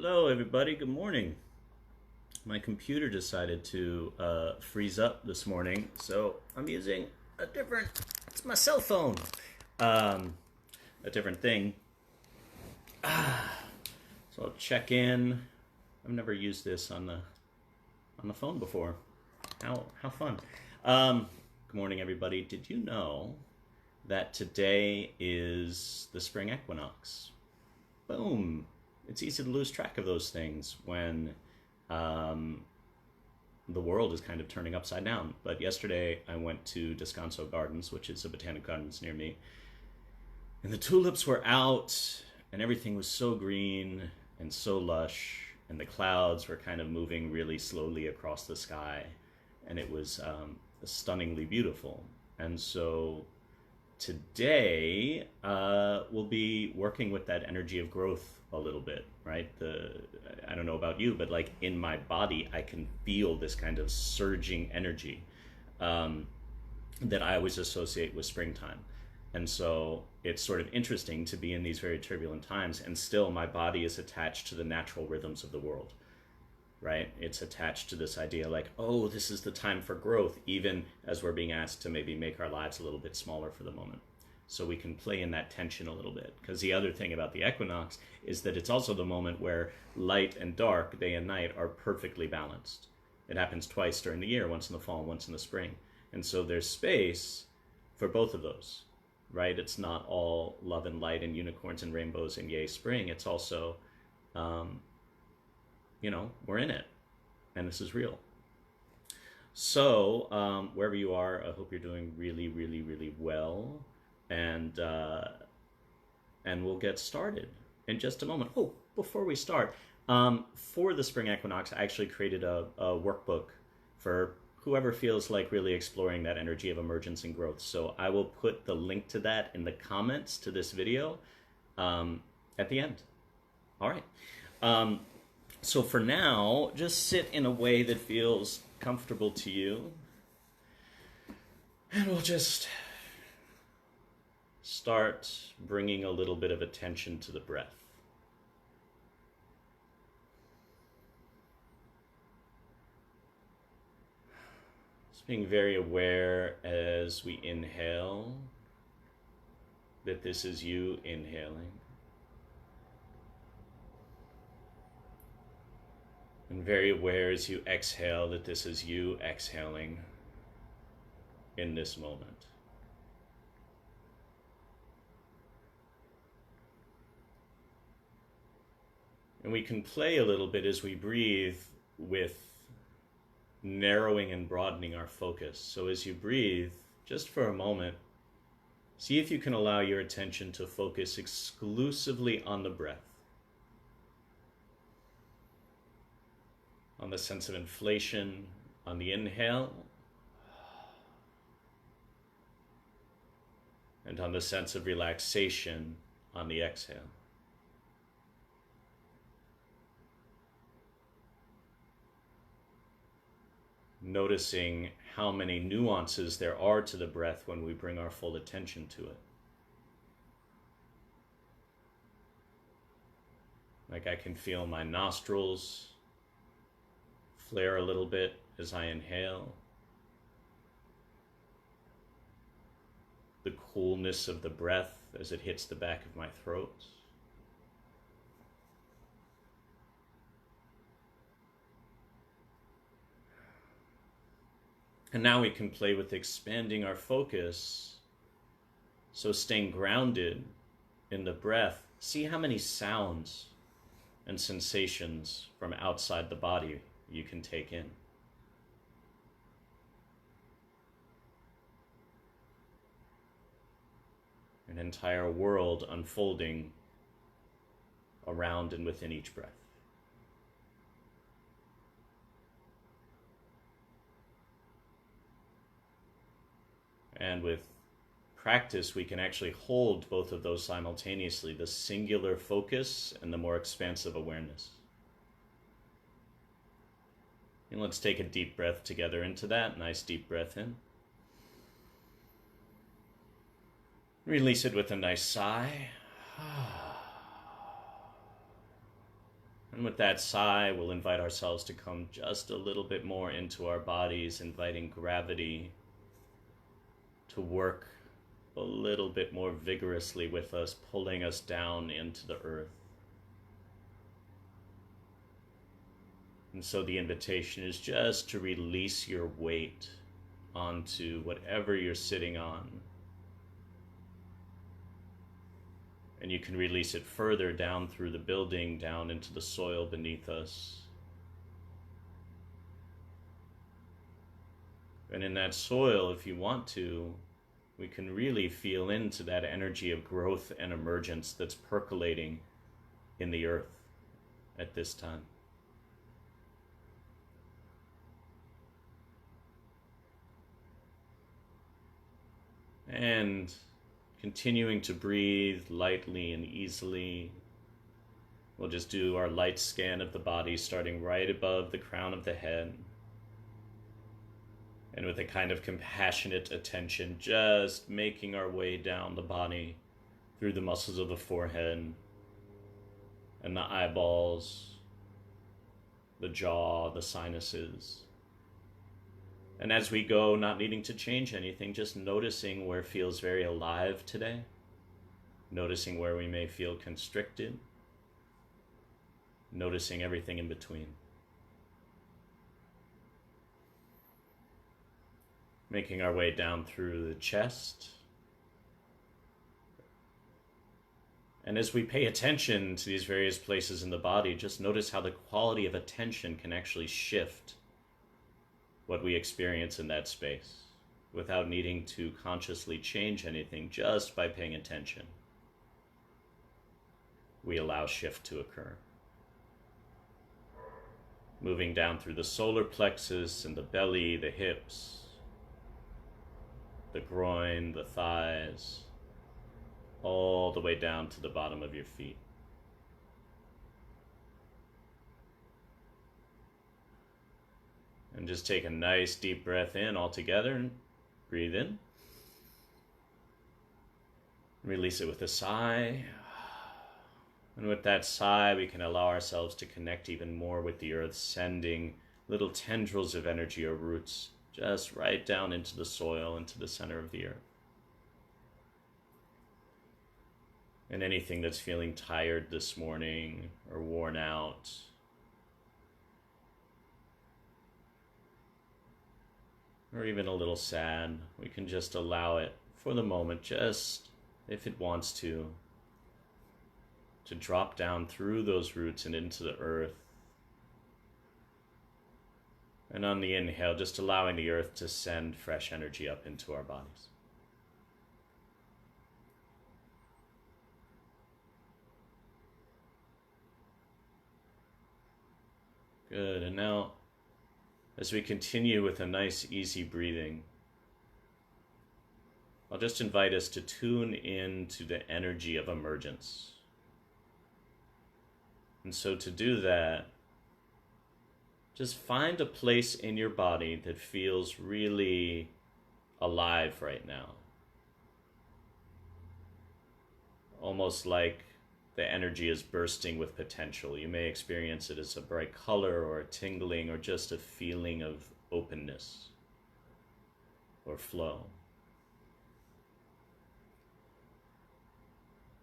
Hello, everybody. Good morning. My computer decided to freeze up this morning, so I'm using a different. It's my cell phone. Um, a different thing. So I'll check in. I've never used this on the phone before. How fun. Good morning, everybody. Did you know that today is the spring equinox? Boom. It's easy to lose track of those things when um, the world is kind of turning upside down. But yesterday I went to Descanso Gardens, which is a botanic gardens near me, and the tulips were out, and everything was so green and so lush, and the clouds were kind of moving really slowly across the sky, and it was stunningly beautiful. And so today we'll be working with that energy of growth a little bit, right? I don't know about you, but like in my body I can feel this kind of surging energy um, that I always associate with springtime. And so it's sort of interesting to be in these very turbulent times, and still my body is attached to the natural rhythms of the world, right? It's attached to this idea like, oh, this is the time for growth, even as we're being asked to maybe make our lives a little bit smaller for the moment. So we can play in that tension a little bit. Because the other thing about the equinox is that it's also the moment where light and dark, day and night, are perfectly balanced. It happens twice during the year, once in the fall, once in the spring. And so there's space for both of those, right? It's not all love and light and unicorns and rainbows and yay spring. It's also, um, we're in it, and this is real. So wherever you are, I hope you're doing really, really, really well, and we'll get started in just a moment. Oh, before we start, for the spring equinox, I actually created a workbook for whoever feels like really exploring that energy of emergence and growth. So I will put the link to that in the comments to this video at the end. All right. So for now, just sit in a way that feels comfortable to you. And we'll just start bringing a little bit of attention to the breath. Just being very aware as we inhale that this is you inhaling. And very aware as you exhale that this is you exhaling in this moment. And we can play a little bit as we breathe with narrowing and broadening our focus. So as you breathe, just for a moment, see if you can allow your attention to focus exclusively on the breath. On the sense of inflation on the inhale, and on the sense of relaxation on the exhale. Noticing how many nuances there are to the breath when we bring our full attention to it. Like I can feel my nostrils flare a little bit as I inhale. The coolness of the breath as it hits the back of my throat. And now we can play with expanding our focus. So staying grounded in the breath, see how many sounds and sensations from outside the body you can take in. An entire world unfolding around and within each breath. And with practice, we can actually hold both of those simultaneously, the singular focus and the more expansive awareness. And let's take a deep breath together into that. Nice deep breath in. Release it with a nice sigh. And with that sigh, we'll invite ourselves to come just a little bit more into our bodies, inviting gravity to work a little bit more vigorously with us, pulling us down into the earth. And so the invitation is just to release your weight onto whatever you're sitting on. And you can release it further down through the building, down into the soil beneath us. And in that soil, if you want to, we can really feel into that energy of growth and emergence that's percolating in the earth at this time. And continuing to breathe lightly and easily. We'll just do our light scan of the body, starting right above the crown of the head. And with a kind of compassionate attention, just making our way down the body through the muscles of the forehead and the eyeballs, the jaw, the sinuses. And as we go, not needing to change anything, just noticing where feels very alive today, noticing where we may feel constricted, noticing everything in between. Making our way down through the chest. And as we pay attention to these various places in the body, just notice how the quality of attention can actually shift what we experience in that space without needing to consciously change anything, just by paying attention. We allow shift to occur. Moving down through the solar plexus and the belly, the hips, the groin, the thighs, all the way down to the bottom of your feet. And just take a nice deep breath in all together and breathe in. Release it with a sigh. And with that sigh, we can allow ourselves to connect even more with the earth, sending little tendrils of energy or roots just right down into the soil, into the center of the earth. And anything that's feeling tired this morning or worn out, or even a little sad, we can just allow it for the moment, just if it wants to drop down through those roots and into the earth. And on the inhale, just allowing the earth to send fresh energy up into our bodies. Good, and now as we continue with a nice easy breathing, I'll just invite us to tune in to the energy of emergence. And so to do that, just find a place in your body that feels really alive right now. Almost like the energy is bursting with potential. You may experience it as a bright color or a tingling or just a feeling of openness or flow.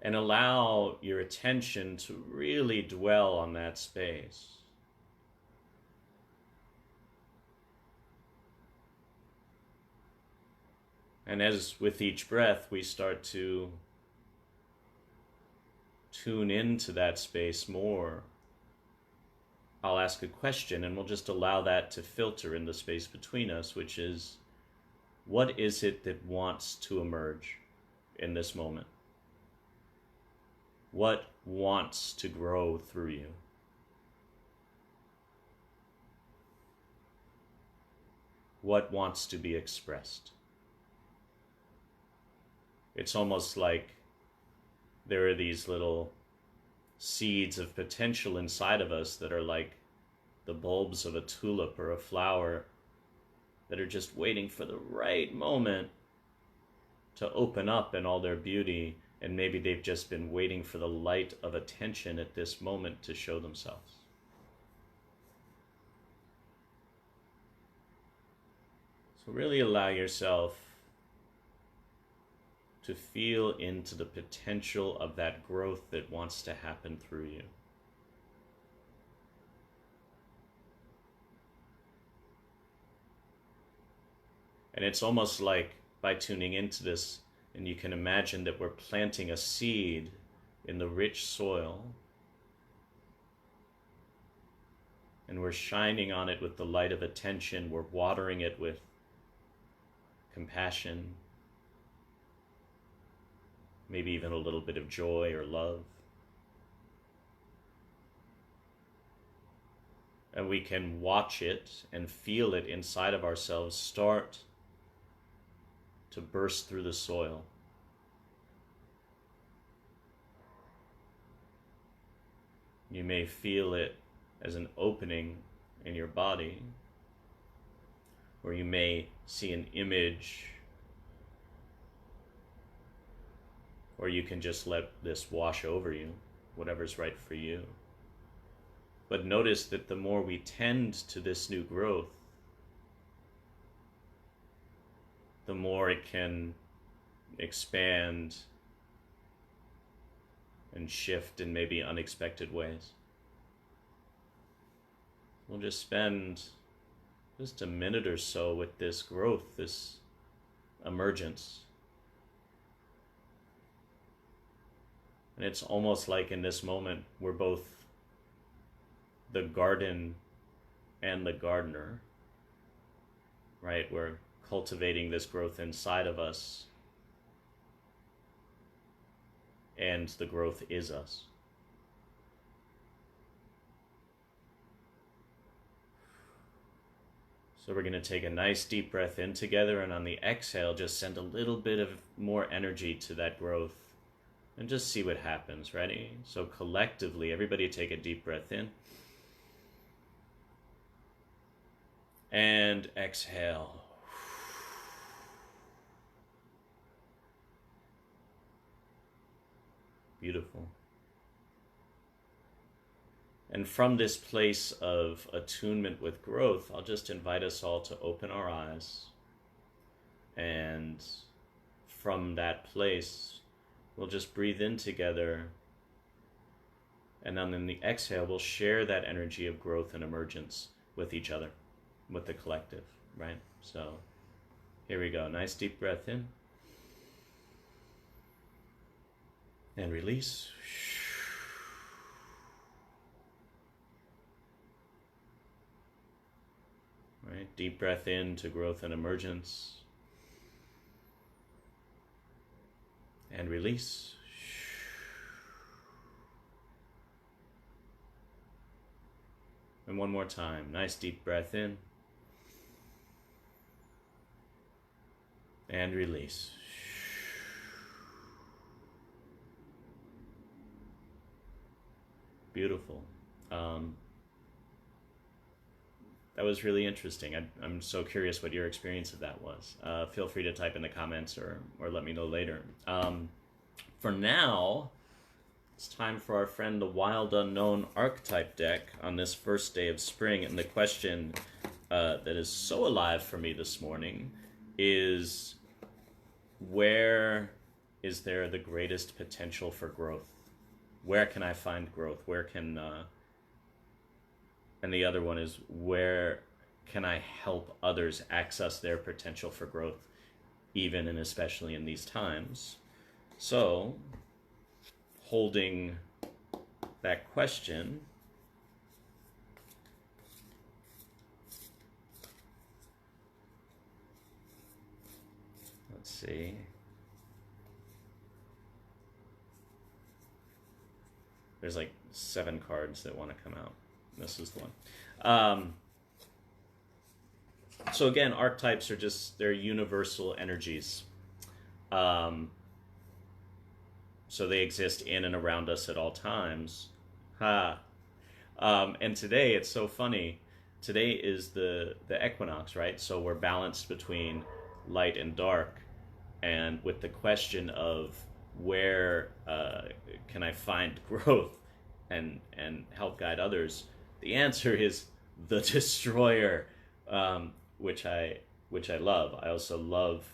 And allow your attention to really dwell on that space. And as with each breath, we start to tune into that space more, I'll ask a question and we'll just allow that to filter in the space between us, which is, what is it that wants to emerge in this moment? What wants to grow through you? What wants to be expressed? It's almost like there are these little seeds of potential inside of us that are like the bulbs of a tulip or a flower that are just waiting for the right moment to open up in all their beauty, and maybe they've just been waiting for the light of attention at this moment to show themselves. So really allow yourself to feel into the potential of that growth that wants to happen through you. And it's almost like by tuning into this, and you can imagine that we're planting a seed in the rich soil, and we're shining on it with the light of attention, we're watering it with compassion, maybe even a little bit of joy or love. And we can watch it and feel it inside of ourselves start to burst through the soil. You may feel it as an opening in your body, or you may see an image, or you can just let this wash over you, whatever's right for you. But notice that the more we tend to this new growth, the more it can expand and shift in maybe unexpected ways. We'll just spend just a minute or so with this growth, this emergence. And it's almost like in this moment, we're both the garden and the gardener, right? We're cultivating this growth inside of us, and the growth is us. So we're going to take a nice deep breath in together, and on the exhale, just send a little bit of more energy to that growth and just see what happens. Ready? So collectively, everybody take a deep breath in. And exhale. Beautiful. And from this place of attunement with growth, I'll just invite us all to open our eyes. And from that place, we'll just breathe in together. And then in the exhale, we'll share that energy of growth and emergence with each other, with the collective, right? So here we go. Nice deep breath in. And release. Right? Deep breath in to growth and emergence. And release. And one more time. Nice deep breath in. And release. Beautiful. That was really interesting. I'm so curious what your experience of that was. Feel free to type in the comments or let me know later. For now, it's time for our friend the Wild Unknown Archetype deck on this first day of spring. And the question that is so alive for me this morning is, where is there the greatest potential for growth? Where can I find growth? Where can... And the other one is, where can I help others access their potential for growth, even and especially in these times? So, holding that question, let's see. There's like 7 cards that want to come out. This is the one. So again, archetypes are just, they're universal energies. So they exist in and around us at all times. And today, it's so funny. Today is the equinox, right? So we're balanced between light and dark. And with the question of where can I find growth and help guide others, the answer is the destroyer, which I which I love. I also love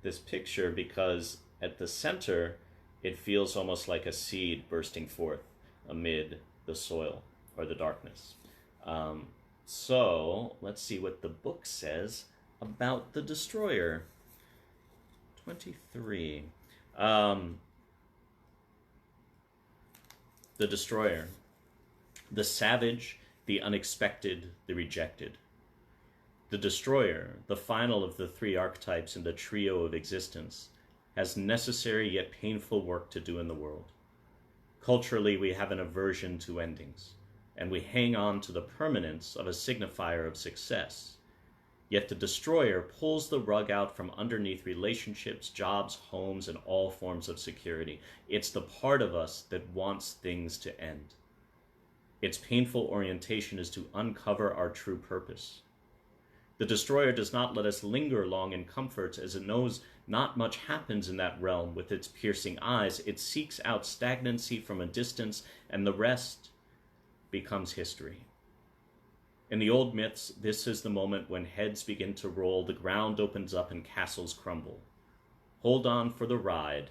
this picture because at the center, it feels almost like a seed bursting forth amid the soil or the darkness. So let's see what the book says about the destroyer. 23. The destroyer. The savage, the unexpected, the rejected. The destroyer, the final of the three archetypes in the trio of existence, has necessary yet painful work to do in the world. Culturally, we have an aversion to endings, and we hang on to the permanence of a signifier of success. Yet the destroyer pulls the rug out from underneath relationships, jobs, homes, and all forms of security. It's the part of us that wants things to end. Its painful orientation is to uncover our true purpose. The destroyer does not let us linger long in comforts, as it knows not much happens in that realm with its piercing eyes. It seeks out stagnancy from a distance, and the rest becomes history. In the old myths, this is the moment when heads begin to roll, the ground opens up, and castles crumble. Hold on for the ride.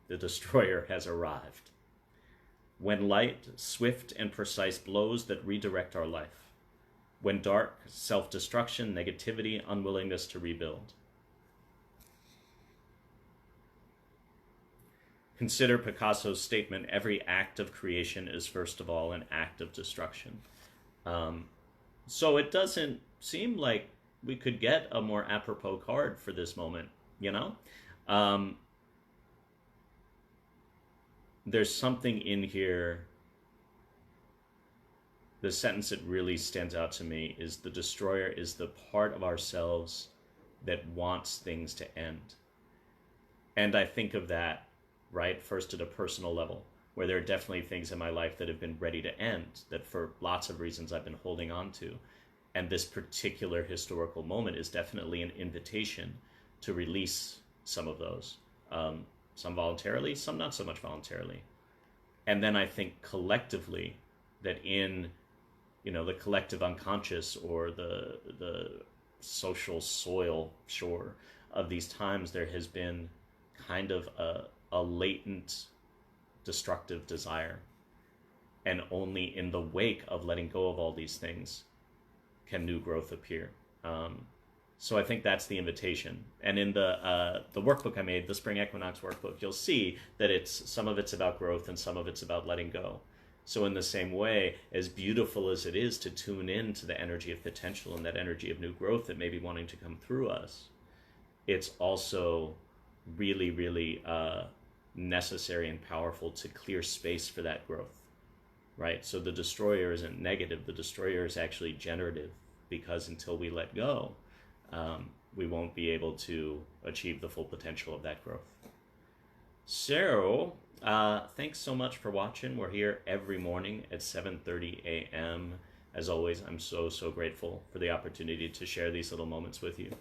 The destroyer has arrived. When light, swift and precise blows that redirect our life. When dark, self-destruction, negativity, unwillingness to rebuild. Consider Picasso's statement, every act of creation is first of all an act of destruction. So it doesn't seem like we could get a more apropos card for this moment, you know? There's something in here. The sentence that really stands out to me is the destroyer is the part of ourselves that wants things to end. And I think of that, right, first at a personal level, where there are definitely things in my life that have been ready to end, that for lots of reasons I've been holding on to. And this particular historical moment is definitely an invitation to release some of those. Some voluntarily, some not so much voluntarily. And then I think collectively that in, you know, the collective unconscious or the social soil, sure, of these times, there has been kind of a latent destructive desire. And only in the wake of letting go of all these things can new growth appear. So I think that's the invitation. And in the workbook I made, the Spring Equinox workbook, you'll see that some of it's about growth and some of it's about letting go. So in the same way, as beautiful as it is to tune in to the energy of potential and that energy of new growth that may be wanting to come through us, it's also really, really necessary and powerful to clear space for that growth, right? So the destroyer isn't negative. The destroyer is actually generative, because until we let go, we won't be able to achieve the full potential of that growth. So, thanks so much for watching. We're here every morning at 7:30 a.m. As always, I'm so grateful for the opportunity to share these little moments with you.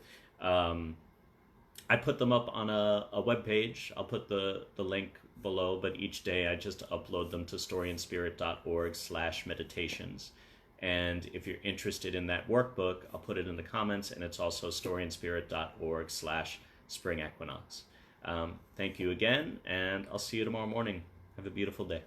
I put them up on a web page. I'll put the link below, but each day I just upload them to storyandspirit.org/meditations. And if you're interested in that workbook, I'll put it in the comments, and it's also storyandspirit.org/spring equinox. Thank you again, and I'll see you tomorrow morning. Have a beautiful day.